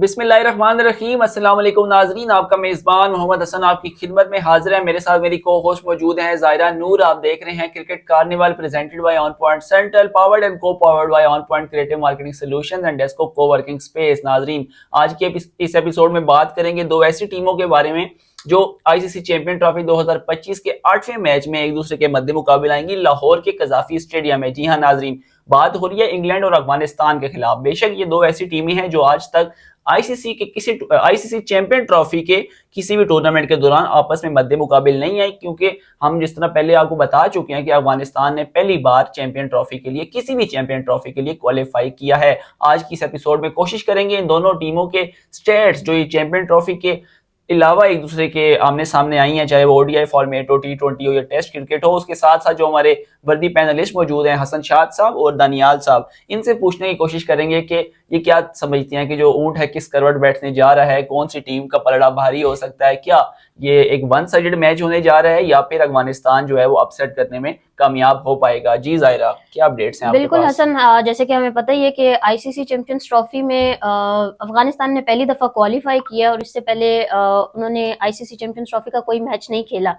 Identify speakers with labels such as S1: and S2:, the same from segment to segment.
S1: बिस्मिल्लाहिर्रहमानिर्रहीम। अस्सलाम वालेकुम नाजरीन, आपका मेज़बान मोहम्मद हसन आपकी खिदमत में हाजिर है। मेरे साथ मेरी को होस्ट मौजूद हैं ज़ायरा नूर। आप देख रहे हैं cricket carnival presented by on point central, powered and co powered by on point creative marketing solutions and Desco coworking space. नाजरीन, आज के इस एपिसोड में बात करेंगे दो ऐसी टीमों के बारे में जो आईसीसी चैंपियन ट्रॉफी 2025 के 8वें मैच में एक दूसरे के मध्य मुकाबले आएंगी लाहौर के कजाफी स्टेडियम में। जी हाँ नाजरीन, बात हो रही है इंग्लैंड और अफगानिस्तान के खिलाफ। बेशक ये दो ऐसी टीमें हैं जो आज तक आईसीसी चैंपियन ट्रॉफी के किसी भी टूर्नामेंट के दौरान आपस में मध्य मुकाबले नहीं आई, क्योंकि हम जिस तरह पहले आपको बता चुके हैं कि अफगानिस्तान ने पहली बार चैंपियन ट्रॉफी के लिए किसी भी चैंपियन ट्रॉफी के लिए क्वालिफाई किया है। आज की इस एपिसोड में कोशिश करेंगे इन दोनों टीमों के स्टेट्स जो ये चैंपियन ट्रॉफी के अलावा एक दूसरे के आमने सामने आई हैं, चाहे वो ओडीआई फॉर्मेट हो, टी20 हो या टेस्ट क्रिकेट हो। उसके साथ साथ जो हमारे वर्दी पैनलिस्ट मौजूद हैं हसन शाद साहब और दानियाल साहब, इनसे पूछने की कोशिश करेंगे कि ये क्या समझती हैं कि जो ऊंट है किस करवट बैठने जा रहा है, कौन सी टीम का पलड़ा भारी हो सकता है, क्या ये एक वन साइडेड मैच होने जा रहा है या फिर अफगानिस्तान जो है वो अपसेट करने में कामयाब हो पाएगा। जी ज़ायरा, क्या अपडेट्स हैं आपके
S2: बिल्कुल
S1: पास?
S2: हसन, जैसे कि हमें पता ही है कि आईसीसी चैंपियंस ट्रॉफी में अफगानिस्तान ने पहली दफा क्वालिफाई किया और इससे पहले उन्होंने आईसीसी चैंपियंस ट्रॉफी का कोई मैच नहीं खेला।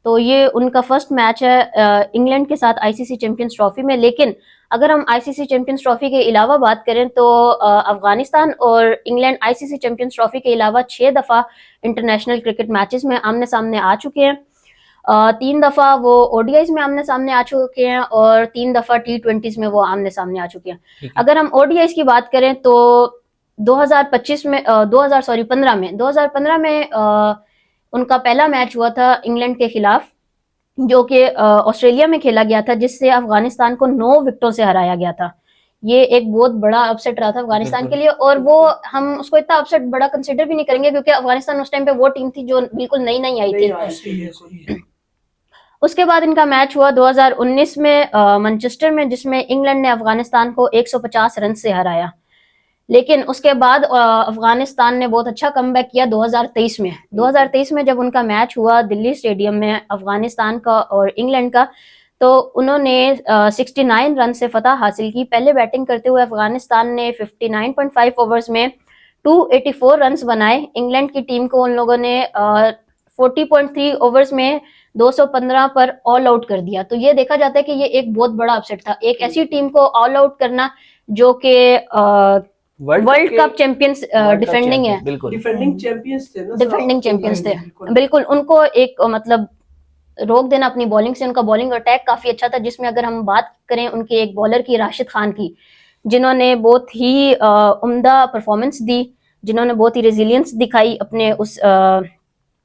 S2: तो ये उनका फर्स्ट मैच है इंग्लैंड के साथ आईसीसी चैंपियंस ट्रॉफी में। लेकिन अगर हम आईसीसी चैंपियंस ट्रॉफी के अलावा बात करें तो अफगानिस्तान और इंग्लैंड आईसीसी चैंपियंस ट्रॉफी के अलावा 6 दफा इंटरनेशनल क्रिकेट मैचेस में आमने सामने आ चुके हैं। 3 दफा वो ओडीआईज में आमने सामने आ चुके हैं और 3 दफा टी20 में वो आमने सामने आ चुके हैं। अगर हम ओडीआईज की बात करें तो 2015 में उनका पहला मैच हुआ था इंग्लैंड के खिलाफ, जो कि ऑस्ट्रेलिया में खेला गया था, जिससे अफगानिस्तान को 9 विकेटों से हराया गया था। ये एक बहुत बड़ा अपसेट रहा था अफगानिस्तान के लिए, और वो हम उसको इतना अपसेट बड़ा कंसिडर भी नहीं करेंगे क्योंकि अफगानिस्तान उस टाइम पे वो टीम थी जो बिल्कुल नई नई आई थी। उसके बाद इनका मैच हुआ 2019 में मैनचेस्टर में, जिसमें इंग्लैंड ने अफगानिस्तान को 150 रन से हराया। लेकिन उसके बाद अफगानिस्तान ने बहुत अच्छा कमबैक किया 2023 में जब उनका मैच हुआ दिल्ली स्टेडियम में अफगानिस्तान का और इंग्लैंड का, तो उन्होंने 69 रन से फतह हासिल की। पहले बैटिंग करते हुए अफगानिस्तान ने 59.5 ओवर्स में 284 रन बनाए। इंग्लैंड की टीम को उन लोगों ने 40.3 ओवर्स में 215 पर ऑल आउट कर दिया। तो ये देखा जाता है कि ये एक बहुत बड़ा अपसेट था, एक ऐसी टीम को ऑल आउट करना जो कि वर्ल्ड कप चैंपियंस डिफेंडिंग है,
S3: डिफेंडिंग चैंपियंस
S2: थे। बिल्कुल उनको एक मतलब रोक देना अपनी बॉलिंग से। उनका बॉलिंग अटैक काफी अच्छा था, जिसमें अगर हम बात करें उनके एक बॉलर की, राशिद खान की, जिन्होंने बहुत ही उम्दा परफॉर्मेंस दी, जिन्होंने बहुत ही रेजिलियंस दिखाई अपने उस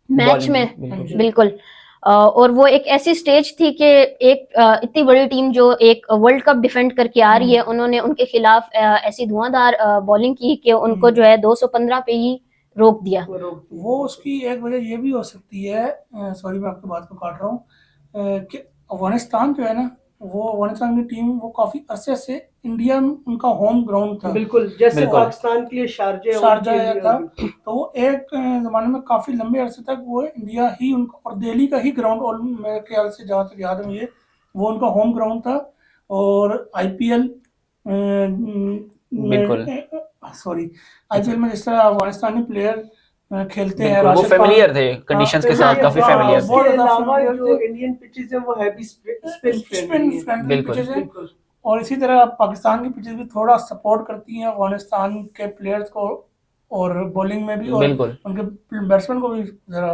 S2: मैच में। बिल्कुल और वो एक ऐसी स्टेज थी कि एक इतनी बड़ी टीम जो एक वर्ल्ड कप डिफेंड करके आ रही है, उन्होंने उनके खिलाफ ऐसी धुआंधार बॉलिंग की कि उनको जो है 215 पे ही रोक दिया।
S3: वो उसकी एक वजह ये भी हो सकती है, सॉरी मैं आपकी बात को काट रहा हूँ, कि अफगानिस्तान जो है ना, वो अफगानिस्तान की टीम वो काफी अरसे से इंडिया में उनका होम ग्राउंड था।
S4: बिल्कुल, जैसे पाकिस्तान के लिए शारजा
S3: आया था, तो वो एक जमाने में काफी लंबे अरसे तक वो इंडिया ही उनका और दिल्ली का ही ग्राउंड, और मेरे ख्याल से जहाँ तक याद है मुझे वो उनका होम ग्राउंड था। और आईपीएल में जिस तरह अफगानिस्तानी प्लेयर खेलते हैं,
S1: वो फेमिलियर थे कंडीशंस के साथ, काफी फेमिलियर थे।
S4: इसके अलावा जो इंडियन पिचेस है वो हैवी स्पिन फ्रेंडली पिचेस हैं,
S3: और इसी तरह पाकिस्तान की पिचेस भी थोड़ा सपोर्ट करती हैं अफगानिस्तान के प्लेयर्स को, और बॉलिंग में भी, और उनके बैट्समैन को भी जरा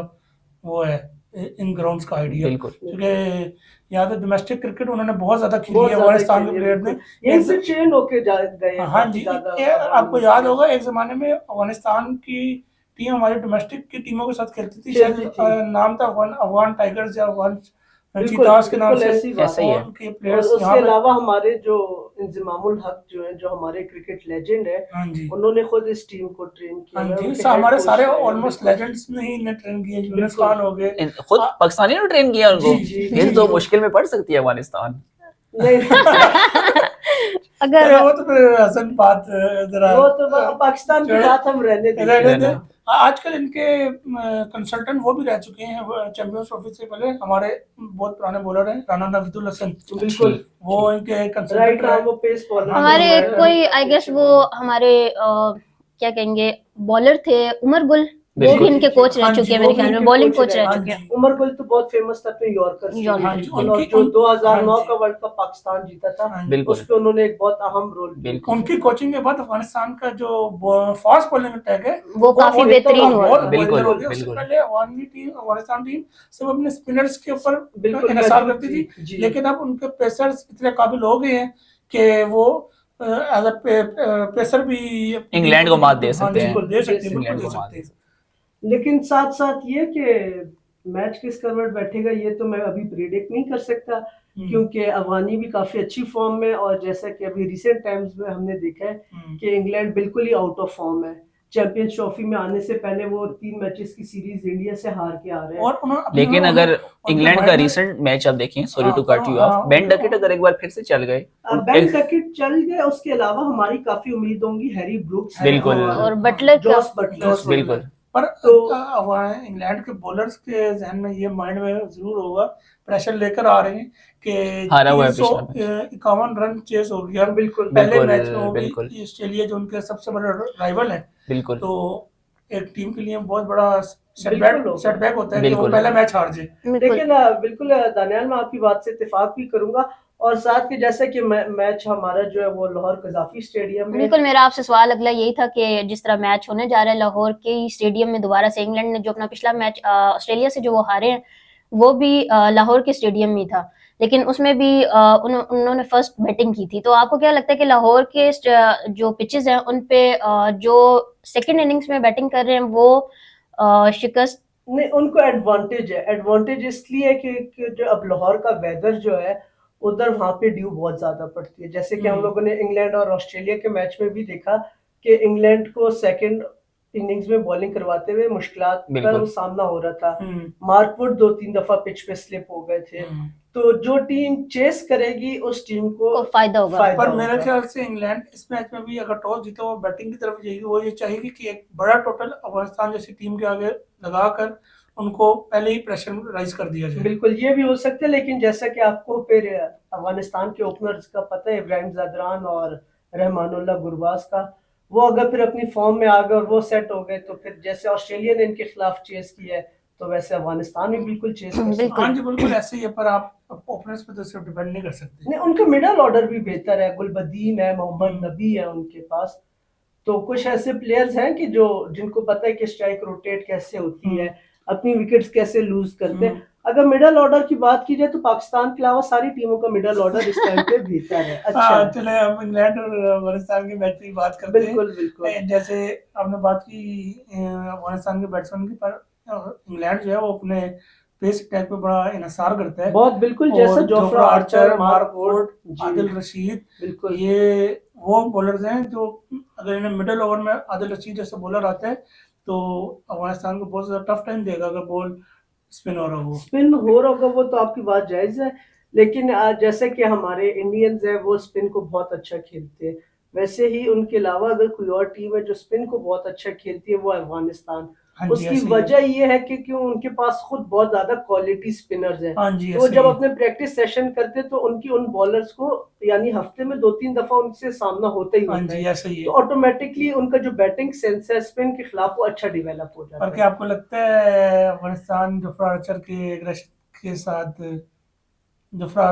S3: वो है इन ग्राउंड्स का आइडिया, क्योंकि यहाँ पे डोमेस्टिक क्रिकेट उन्होंने बहुत ज्यादा खेली है अफगानिस्तान के प्लेयर ने,
S4: इनसे ट्रेन होके गए।
S3: हाँ जी, आपको याद होगा एक जमाने में अफगानिस्तान की टीम हमारी डोमेस्टिक की टीमों के साथ खेलती थी, नाम था अफगान टाइगर्स या अफगान चीतास के नाम से,
S1: ऐसा ही है।
S3: उनके प्लेयर्स।
S4: उसके अलावा हमारे जो इंजमामुल हक जो है, जो हमारे क्रिकेट लेजेंड है, उन्होंने खुद इस टीम को ट्रेन किया।
S3: हमारे सारे ऑलमोस्ट लेजेंड्स ने ही इन्हें ट्रेन किया, यूनुस खान हो गए,
S1: खुद पाकिस्तानियों ने ट्रेन किया उनको। ये तो मुश्किल में पड़ सकती है अफगानिस्तान।
S2: अगर
S3: वो तो फिर हसन बात जरा,
S4: वो तो पाकिस्तान की बात हम रहने दें।
S3: आजकल इनके कंसल्टेंट वो भी रह चुके हैं चैंपियंस ट्रॉफी से पहले, हमारे बहुत पुराने बॉलर हैं राना नवीदुल हसन,
S4: बिल्कुल
S3: वो इनके कंसल्टेंट
S4: वो पेस बॉलर
S2: हमारे कोई आई गेस वो हमारे क्या कहेंगे बॉलर थे उमर गुल, वो
S1: बिल्कुल।
S2: भी इनके कोच रह
S3: हाँ जी,
S2: चुके हैं
S3: वो
S2: मेरे
S3: भी
S2: ख्याल में,
S4: इनके
S2: बॉलिंग
S4: कोच
S2: कोच
S4: रह
S2: रह
S3: चुके
S2: चुके
S3: हैं।
S2: हैं।
S4: उमर गुल तो बहुत फेमस था अपने यॉर्कर से,
S2: यॉर्कर,
S3: हाँ जी,
S4: और
S3: उनकी
S4: जो
S3: उन-
S4: 2009
S3: हाँ
S4: का
S3: जी,
S4: वर्ल्ड कप पाकिस्तान जीता था,
S3: हाँ जी।
S1: बिल्कुल
S4: उस पे उन्होंने एक बहुत अहम रोल प्ले
S1: बिल्कुल।
S4: किया।
S3: उनकी कोचिंग के बाद अफगानिस्तान का जो फास्ट बॉलिंग अटैक है
S2: वो काफी बेहतरीन हुआ
S3: बहुत
S2: था।
S3: बेहतर
S1: बिल्कुल
S3: हो गया। उससे
S1: बिल्कुल
S3: पहले अफगानी टीम, अफगानिस्तान टीम सिर्फ अपने स्पिनर्स के ऊपर
S4: बिल्कुल
S3: इन्हिसार
S4: महदूद
S3: करती थी,
S4: जी।
S3: लेकिन अब उनके पेसर्स इतने काबिल हो गए हैं कि वो एज अ पेसर भी
S1: इंग्लैंड को मात दे
S3: हाँ
S1: सकते
S3: जी,
S1: हैं,
S3: बिल्कुल दे सकते हैं,
S1: इंग्लैंड
S3: बिल्कुल
S1: को
S3: दे
S1: मात
S3: सकते
S1: दे
S3: हैं।
S1: सकते
S4: लेकिन साथ साथ ये कि मैच किस करवट बैठेगा ये तो मैं अभी प्रिडिक्ट नहीं कर सकता, क्योंकि अफगानी भी काफी अच्छी फॉर्म में, और जैसा कि अभी रिसेंट टाइम्स में हमने देखा है कि इंग्लैंड बिल्कुल ही आउट ऑफ फॉर्म है। चैंपियंस ट्रॉफी में आने से पहले वो 3 मैचेस की सीरीज इंडिया से हार के आ रहे हैं।
S3: और
S1: लेकिन अगर इंग्लैंड का
S3: माइंड में-
S1: रिसेंट मैच आप देखें, सॉरी
S3: हाँ,
S1: टू कट यू
S3: हाँ,
S1: ऑफ, बेन डकेट अगर एक बार फिर से चल गए,
S4: बेन डकेट चल गए, उसके अलावा हमारी काफी उम्मीद होंगी हैरी ब्रुक्स
S1: बिल्कुल।
S2: और बटलर का,
S4: जॉस बटलर से।
S1: बिल्कुल
S3: पर
S4: तो
S3: इंग्लैंड के बॉलर्स के जहन में ये माइंड में जरूर होगा, प्रेशर लेकर आ रहे हैं कि
S1: हारा हुआ है पिछला मैच।
S3: 351 रन चेस हो गया
S4: बिल्कुल
S3: पहले
S1: बिल्कुल,
S3: मैच में, वो भी
S1: बिल्कुल।
S3: ऑस्ट्रेलिया जो उनके सबसे बड़ा राइवल है।
S1: बिल्कुल
S3: तो एक टीम के लिए बहुत बड़ा
S4: बिल्कुल होगा।
S3: सेटबैक होता है कि वो
S1: बिल्कुल।
S3: पहला मैच हार जाए।
S2: बिल्कुल
S4: लेकिन बिल्कुल दानियाल, मैं आपकी बात से इत्तेफाक भी करूंगा, और साथ के जैसे कि मैच हमारा जो है वो लाहौर कज़ाफी स्टेडियम में।
S2: बिल्कुल, मेरा आपसे सवाल अगला यही था कि जिस तरह मैच होने जा रहा है लाहौर के स्टेडियम में दोबारा से, इंग्लैंड ने जो अपना पिछला मैच ऑस्ट्रेलिया से जो वो हारे हैं वो भी लाहौर के स्टेडियम में ही था, लेकिन उसमें भी उन्होंने फर्स्ट बैटिंग की थी। तो आपको क्या लगता है कि लाहौर के जो पिचेस हैं उन पे जो सेकंड इनिंग्स में बैटिंग कर रहे हैं वो शिकस्त?
S4: नहीं, उनको एडवांटेज है। एडवांटेज इसलिए कि जो अब लाहौर का वेदर जो है उधर वहां पे ड्यू बहुत ज्यादा पड़ती है, जैसे कि हम लोगों ने इंग्लैंड और ऑस्ट्रेलिया के मैच में भी देखा कि इंग्लैंड को सेकंड इनिंग्स में बॉलिंग करवाते हुए मुश्किलात का
S1: बिल्कुल।
S4: सामना हो रहा था। मार्क वुड 2-3 दफा पिच पे स्लिप हो गए थे। तो जो टीम चेस करेगी उस टीम को
S2: फायदा होगा।
S3: पर मेरे ख्याल से इंग्लैंड इस मैच में भी अगर टॉस जीते वो बैटिंग की तरफ जाएगी। वो ये चाहेगी कि एक बड़ा टोटल अफगानिस्तान जैसी टीम के आगे लगाकर उनको पहले ही प्रेशर राइज कर दिया जाए।
S4: बिल्कुल, ये भी हो सकता है, लेकिन जैसा कि आपको फिर अफगानिस्तान के ओपनर्स का पता है, इब्राहिम ज़दरान और रहमानुल्लाह गुरबाज का, वो अगर फिर अपनी फॉर्म में आ गए और वो सेट हो गए तो फिर जैसे ऑस्ट्रेलिया ने इनके खिलाफ चेस किया है तो वैसे अफगानिस्तान भी बिल्कुल चेस कर सकता है।
S3: हाँ जी, बिल्कुल ऐसे ही है, पर आप ओपनर्स पे तो सिर्फ डिपेंड नहीं कर सकते।
S4: नहीं, उनका मिडल ऑर्डर भी बेहतर है, गुलबदीन है, मोहम्मद नबी है उनके पास। तो कुछ ऐसे प्लेयर्स हैं कि जो जिनको पता है कि स्ट्राइक रोटेट कैसे होती है, अपनी विकेट्स कैसे लूज करते हैं। अगर मिडल ऑर्डर की बात की जाए तो पाकिस्तान के अलावा सारी टीमों का मिडल ऑर्डर इस टाइम पे बेहतर है, अच्छा है।
S3: चले हम इंग्लैंड और अफगानिस्तान के मैच की बात करते हैं।
S4: बिल्कुल बिल्कुल।
S3: जैसे आपने बात की अफगानिस्तान के बैट्समैन की, पर इंग्लैंड जो है वो अपने पेस अटैक पे बड़ा इन्हिसार करता है।
S4: बहुत बिल्कुल, जैसा Jofra Archer,
S3: Mark Wood, Adil Rashid,
S4: बिल्कुल
S3: ये वो बॉलर्स हैं जो अगर इन्हें मिडिल ओवर में आदिल रशीद जैसे बॉलर आता है तो अफगानिस्तान को बहुत ज़्यादा टफ टाइम देगा अगर बॉल स्पिन हो रहा हो।
S4: स्पिन हो रहा होगा वो तो आपकी बात जायज है, लेकिन जैसे कि हमारे इंडियंस है वो स्पिन को बहुत अच्छा खेलते हैं, वैसे ही उनके अलावा अगर कोई और टीम है जो स्पिन को बहुत अच्छा खेलती है वो अफगानिस्तान।
S3: हाँ जी,
S4: उसकी
S3: ऐसे ही
S4: वजह ये है कि क्यों उनके पास खुद बहुत ज्यादा क्वालिटी स्पिनर्स हैं।
S3: हाँ जी,
S4: तो
S3: ऐसे
S4: जब
S3: ही।
S4: अपने प्रैक्टिस सेशन करते तो उनकी उन बॉलर्स को यानी हफ्ते में 2-3 दफा उनसे सामना होता ही
S3: हाँ
S4: होता
S3: जी,
S4: है,
S3: ऐसे ही
S4: तो
S3: है।
S4: ऑटोमेटिकली उनका जो बैटिंग सेंस है स्पिन के खिलाफ वो अच्छा डेवलप हो जाता
S3: पर
S4: है।
S3: क्या आपको लगता है अफगानिस्तान जोफ्रा आर्चर के एग्रेशन के साथ जोफ्रा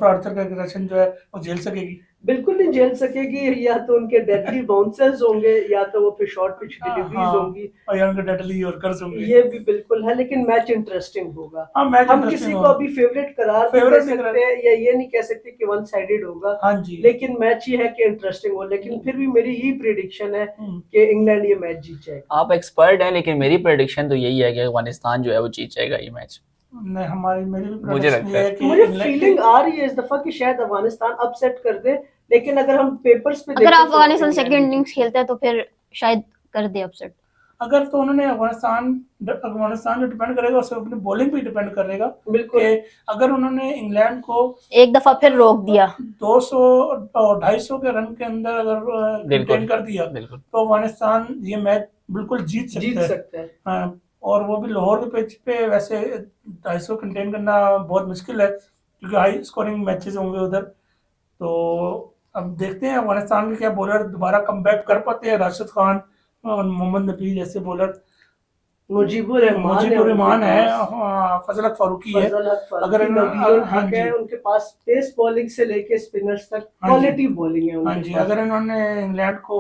S3: आर्चर का एग्रेशन जो है वो झेल सकेगी?
S4: बिल्कुल नहीं झेल सकेगी, या तो उनके डेडली बाउंसर्स होंगे या तो वो फिर शॉर्ट पिच डिलीवरीज होंगी,
S3: और या उनके डेडली यॉर्कर्स होंगे।
S4: ये भी बिल्कुल है, लेकिन मैच इंटरेस्टिंग होगा।
S3: हाँ, मैच
S4: हम
S3: इंटरेस्टिंग
S4: किसी को
S3: होगा।
S4: अभी फेवरेट करार नहीं
S3: फेवरेट
S4: दे
S3: नहीं
S4: सकते या ये नहीं कह सकते कि वन साइडेड होगा,
S3: हाँ जी,
S4: लेकिन मैच ये है कि इंटरेस्टिंग हो। लेकिन फिर भी मेरी यही प्रिडिक्शन है कि इंग्लैंड ये मैच जीत जाएगा।
S1: आप एक्सपर्ट हैं, लेकिन मेरी प्रेडिक्शन तो यही है कि अफगानिस्तान जो है वो जीत जाएगा ये मैच।
S3: नहीं, मेरी भी
S1: मुझे
S3: prediction
S1: लगता
S3: ये
S1: है
S3: कि
S4: मुझे
S3: इंग्लैंड
S4: फीलिंग आ रही है इस दफा कि शायद अफगानिस्तान अपसेट कर दे, लेकिन अगर हम पेपर्स पे
S2: अगर
S4: देखें तो
S2: अफगानिस्तान
S4: इंग्लैंड
S2: सेकंड इनिंग्स खेलता है तो फिर शायद कर दे अपसेट।
S3: अगर तो उन्होंने अफगानिस्तान जो डिपेंड करेगा उससे अपनी बॉलिंग पे डिपेंड करेगा
S4: बिल्कुल।
S3: कि अगर उन्होंने इंग्लैंड को
S2: एक दफा फिर रोक दिया
S3: 200 और 250 के रन के अंदर अगर कंटेन कर दिया
S1: बिल्कुल
S3: तो अफगानिस्तान ये मैच बिल्कुल जीत सकता है। हाँ, और वो भी लाहौर के पिच पे वैसे 250 कंटेन करना बहुत मुश्किल है क्योंकि हाई स्कोरिंग मैचेस होंगे उधर। तो अब देखते हैं अफगानिस्तान के क्या बॉलर दोबारा कम बैक कर पाते हैं। राशिद खान और मोहम्मद नबी जैसे बॉलर,
S4: मुजीबुर
S3: रहमान है, फजल हक फारूकी है, अगर
S4: उनके पास पेस बॉलिंग से लेके स्पिनर्स तक क्वालिटी बॉलिंग है।
S3: हाँ जी, अगर इन्होंने इंग्लैंड को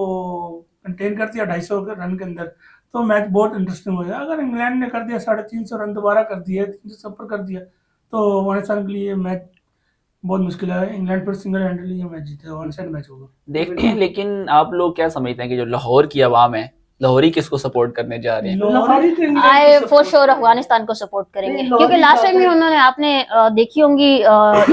S3: कंटेन कर दिया 250 रन के अंदर तो मैच बहुत इंटरेस्टिंग हो जाएगा। अगर इंग्लैंड ने कर दिया 350 रन दोबारा कर दिया, 300 पर कर दिया, तो अफगानिस्तान के लिए मैच बहुत मुश्किल है। इंग्लैंड पर सिंगल हैंडली ये मैच जीतेगा, वन साइड मैच होगा।
S1: देखते हैं, लेकिन आप लोग क्या समझते हैं कि जो लाहौर की आवाम है, लाहौरी किसको सपोर्ट करने जा रहे हैं?
S2: आए फॉर श्योर अफगानिस्तान को सपोर्ट करेंगे, क्योंकि लास्ट टाइम भी उन्होंने, आपने देखी होंगी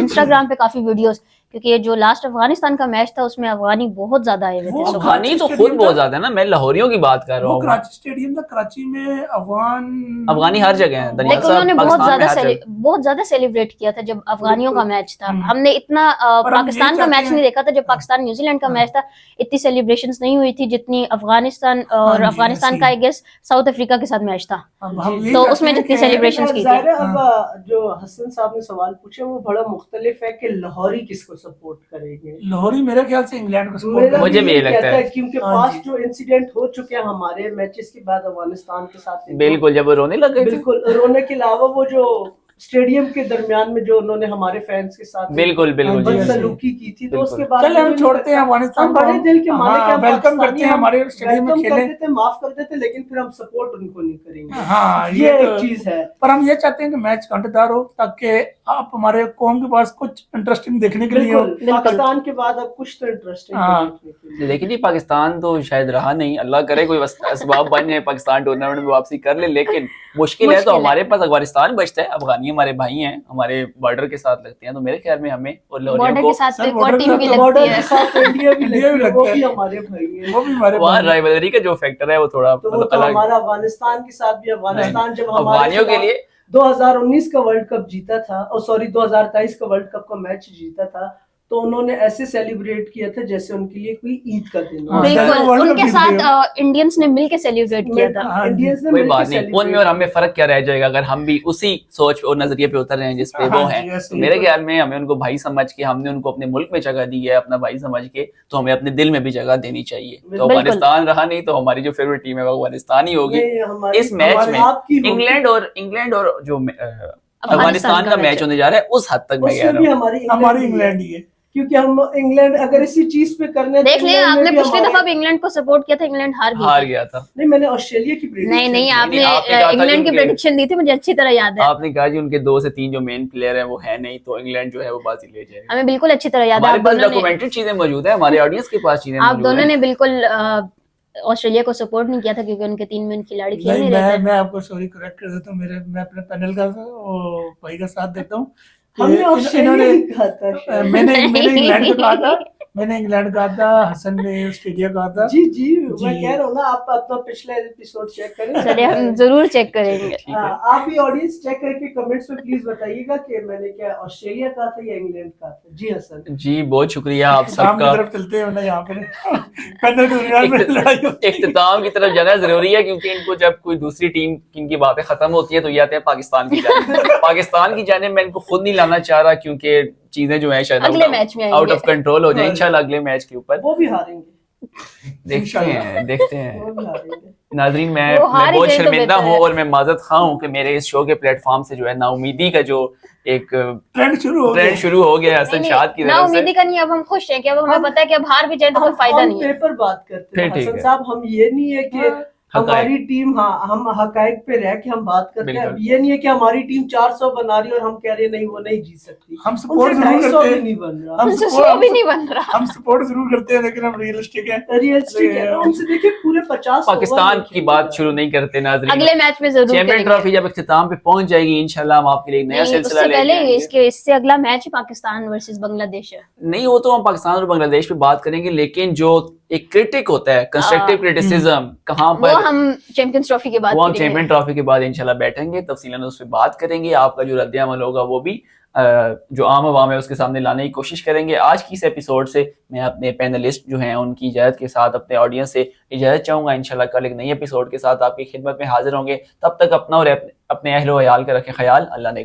S2: इंस्टाग्राम पे काफी वीडियोस, क्योंकि ये जो लास्ट अफगानिस्तान का मैच था उसमें अफगानी बहुत ज्यादा आए हुए थे।
S1: अफगानी तो खुद बहुत ज्यादा है ना, मैं लाहौरियों की बात कर रहा हूँ।
S3: कराची स्टेडियम था, कराची में
S1: अफगानी हर जगह है।
S2: लेकिन उन्होंने बहुत ज्यादा सेलिब्रेट किया था जब अफगानियों का मैच था। हमने इतना पाकिस्तान का मैच नहीं देखा था, जब पाकिस्तान न्यूजीलैंड का मैच था इतनी सेलिब्रेशंस नहीं हुई थी जितनी अफगानिस्तान और अफगानिस्तान का आई गेस साउथ अफ्रीका के साथ मैच था, तो उसमें जितनी सेलिब्रेशंस की थी।
S4: अब जो हसन साहब ने सवाल पूछे वो बड़ा मुख्तलिफ है कि लाहौरी किसको सपोर्ट करेंगे।
S3: लाहौरी मेरे ख्याल से इंग्लैंड को सपोर्ट
S1: करेंगे, मुझे भी ये लगता है,
S4: क्योंकि पास्ट जो इंसिडेंट हो चुके हैं हमारे मैचेस के बाद अफगानिस्तान के साथ,
S1: बिल्कुल जब रोने लग गए,
S4: बिल्कुल रोने के अलावा वो जो स्टेडियम के दरमियान में जो उन्होंने हमारे फैंस के साथ
S1: बिल्कुल
S4: बदसलूकी की थी, तो उसके बाद
S3: चल हम छोड़ते हैं अफगानिस्तान,
S4: बड़े दिल के मालिक,
S3: वेलकम करते हैं हमारे स्टेडियम में खेले,
S4: माफ कर देते, लेकिन फिर हम सपोर्ट उनको नहीं करेंगे।
S3: हाँ,
S4: ये एक चीज है।
S3: पर हम ये चाहते हैं कि मैच कांटेदार हो, ताकि आप हमारे कौम के पास कुछ इंटरेस्टिंग देखने के लिए हो।
S4: पाकिस्तान के बाद अब कुछ तो इंटरेस्टिंग,
S1: लेकिन ये पाकिस्तान तो शायद रहा नहीं, अल्लाह करे कोई असबाब बन जाए, पाकिस्तान टूर्नामेंट में वापसी कर ले, लेकिन मुश्किल है। तो हमारे पास अफगानिस्तान बचता है, अफगानी हमारे भाई हैं, हमारे बॉर्डर के साथ लगते हैं, तो मेरे ख्याल में हमें और
S2: बॉर्डर के साथ एक और टीम भी लगती है,
S4: इंडिया भी लगती है, हमारे भाई हैं,
S3: वो भी हमारे
S1: वहाँ राइवलरी का जो फैक्टर है वो थोड़ा
S4: मतलब अलग। हमारा अफगानिस्तान के साथ भी, अफगानिस्तान जब
S1: अफगानियों के लिए
S4: 2019 का वर्ल्ड कप जीता था, और सॉरी 2023 का वर्ल्ड कप का मैच जीता था, तो उन्होंने ऐसे सेलिब्रेट किया था जैसे उनके लिए कोई ईद का दिन हो।
S2: बिल्कुल, उनके साथ इंडियंस ने मिलके सेलिब्रेट किया था।
S4: इंडियंस ने
S1: कोई बात नहीं, उनमें और हमें फर्क क्या रह जाएगा अगर हम भी उसी सोच और नजरिए पे उतर रहे हैं जिस पे वो हैं। तो मेरे ख्याल में हमें उनको भाई समझ के, हमने उनको अपने मुल्क में जगह दी है अपना भाई समझ के, तो हमें अपने दिल में भी जगह देनी चाहिए। तो अफगानिस्तान रहा नहीं तो हमारी जो फेवरेट टीम है वो अफगानिस्तान ही होगी। इस मैच में इंग्लैंड और जो अफगानिस्तान का मैच होने जा रहा है उस हद तक मैं कह रहा हूँ
S3: हमारी इंग्लैंड ही है,
S4: क्योंकि हम इंग्लैंड अगर इसी चीज पे करने,
S2: देख लें, आपने पिछली दफा भी इंग्लैंड को सपोर्ट किया था, इंग्लैंड हार गया था।
S4: नहीं, मैंने ऑस्ट्रेलिया की प्रेडिक्शन,
S2: नहीं आपने इंग्लैंड की प्रेडिक्शन दी थी, मुझे अच्छी तरह याद है।
S1: आपने कहा जी उनके 2 से 3 जो मेन प्लेयर हैं वो है नहीं, तो इंग्लैंड जो है वो बाजी ले जाएगा।
S2: हमें बिल्कुल अच्छी तरह याद है,
S1: हमारे पास डॉक्यूमेंटेड चीजें मौजूद है, हमारे ऑडियंस के पास चीजें
S2: आप दोनों ने बिल्कुल ऑस्ट्रेलिया को सपोर्ट नहीं किया था क्योंकि उनके 3 मेन खिलाड़ी खेल नहीं रहे थे।
S3: मैं आपको सॉरी करेक्ट कर देता हूँ, मैं अपने पैनल का भाई का साथ देता हूँ।
S4: हमने ऑस्ट्रेलिया कहा था,
S3: मैंने इंग्लैंड को कहा था, मैंने इंग्लैंड कहा था, हसन ने ऑस्ट्रेलिया कहा था।
S4: जी मैं कह रहा हूँ ना, आप अपना पिछला एपिसोड चेक करें।
S2: चलिए हम जरूर चेक करेंगे।
S4: आप भी ऑडियंस चेक करके कमेंट्स में प्लीज बताइएगा कि मैंने क्या ऑस्ट्रेलिया कहा था या इंग्लैंड कहा था। जी हसन जी,
S1: बहुत शुक्रिया आप सबका।
S3: तरफ चलते हैं यहाँ पे
S1: इख्तिताम की तरफ जाना जरूरी है, क्योंकि इनको जब कोई दूसरी टीम की बातें खत्म होती है तो ये आते हैं पाकिस्तान की जानिब। पाकिस्तान की जानिब मैं इनको खुद नहीं लाना चाह रहा, क्योंकि चीजें जो है शायद
S2: अगले मैच में
S1: आउट ऑफ कंट्रोल हो जाए इंशाल्लाह अगले मैच के ऊपर।
S4: वो भी हारेंगे,
S1: देखते हैं। नाजरीन, मैं बहुत शर्मिंदा हूँ और मैं माजरत खा हूँ कि मेरे इस शो के प्लेटफॉर्म से जो है नाउमीदी का जो एक ट्रेंड शुरू हो गया हसन शाद की तरफ से।
S2: नाउमीदी का नहीं, अब हम खुश हैं कि अब हमें पता है कि अब हार भी जाए तो कोई फायदा नहीं है।
S4: पेपर बात करते हैं हसन साहब, हम ये नहीं है कि हमारी टीम, हम हकायक पे रह के हम बात करते हैं। अब ये नहीं है कि हमारी टीम 400 बना रही और हम कह रहे नहीं वो नहीं जीत सकती।
S3: हम सपोर्ट जरूर करते हैं,
S4: नहीं बन रहा,
S3: हम सपोर्ट जरूर करते हैं, लेकिन हम रियलिस्टिक है।
S4: उनसे देखिए पूरे 50
S1: पाकिस्तान की बात शुरू नहीं करते नाज़रीन,
S2: अगले मैच में जरूर
S1: चैंपियन ट्रॉफी जब इख्तिताम पे पहुंच जाएगी इंशाल्लाह हम आपके लिए एक नया सिलसिला लेके आएंगे।
S2: इससे अगला मैच पाकिस्तान वर्सेस बांग्लादेश है।
S1: नहीं, वो तो हम पाकिस्तान और बांग्लादेश पे बात करेंगे, लेकिन जो एक क्रिटिक होता है, कंस्ट्रक्टिव क्रिटिसिज्म, कहाँ पर
S2: वो हम चैंपियंस ट्रॉफी के बाद
S1: वो हम चैंपियन ट्रॉफी के बाद इंशाल्लाह बैठेंगे, तफसीलन उस पर बात करेंगे। आपका जो रद्द-ए-अमल होगा वो भी जो आम आवाम है उसके सामने लाने की कोशिश करेंगे। आज की इस एपिसोड से मैं अपने पैनलिस्ट जो हैं उनकी इजाज़त के साथ अपने ऑडियंस से इजाज़त चाहूँगा। इंशाल्लाह कल एक नई एपिसोड के साथ आपकी खिदमत में हाजिर होंगे। तब तक अपना और अपने अहलो अयाल का रखें ख्याल। अल्लाह ने